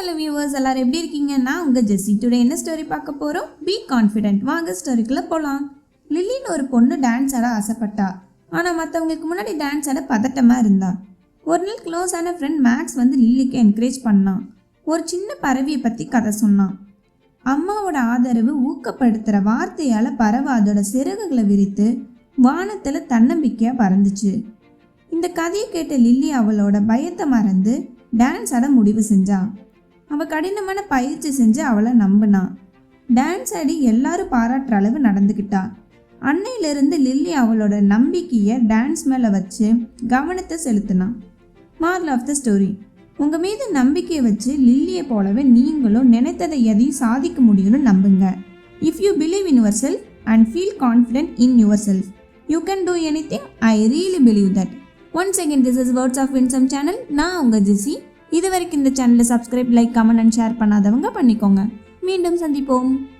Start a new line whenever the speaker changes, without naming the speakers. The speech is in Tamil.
ஹலோ வியூவர்ஸ், எல்லாரும் எப்படி இருக்கீங்க? நான் உங்கள் ஜெஸ்ஸி. டுடே என்ன ஸ்டோரி பார்க்க போகிறோம்? Be confident. வாங்க ஸ்டோரிக்குள்ளே போகலாம். லில்லின்னு ஒரு பொண்ணு டான்ஸ் ஆட ஆசைப்பட்டா. ஆனால் மற்றவங்களுக்கு முன்னாடி டான்ஸ் ஆட பதட்டமாக இருந்தா. ஒரு நாள் க்ளோஸான ஃப்ரெண்ட் மேக்ஸ் வந்து லில்லிக்கு என்கரேஜ் பண்ணான். ஒரு சின்ன பறவையை பற்றி கதை சொன்னான். அம்மாவோட ஆதரவு ஊக்கப்படுத்துகிற வார்த்தையால் பறவை அதோட சிறகுகளை விரித்து வானத்தில் தன்னம்பிக்கையாக பறந்துச்சு. இந்த கதையை கேட்ட லில்லி அவளோட பயத்தை மறந்து டான்ஸ் ஆட முடிவு செஞ்சான். அவள் கடினமான பயிற்சி செஞ்சு அவளை நம்பினான். டான்ஸ் ஆடி எல்லாரும் பாராட்டுற அளவு நடந்துக்கிட்டா. அன்னையிலிருந்து லில்லி அவளோட நம்பிக்கையை டான்ஸ் மேலே வச்சு கவனத்தை செலுத்தினான். மாரல் ஆஃப் த ஸ்டோரி: உங்கள் மீது நம்பிக்கையை வச்சு லில்லியை போலவே நீங்களும் நினைத்ததை எதையும் சாதிக்க முடியும்னு நம்புங்க. If you believe in your self and feel confident in your self, you can do anything. I really believe that. Once again, this is words of Winsome channel. நான் உங்கள் ஜெஸ்ஸி. இது வரைக்கும் இந்த சேனலை subscribe, like, comment and share பண்ணாதவங்க பண்ணிக்கோங்க. மீண்டும் சந்திப்போம்.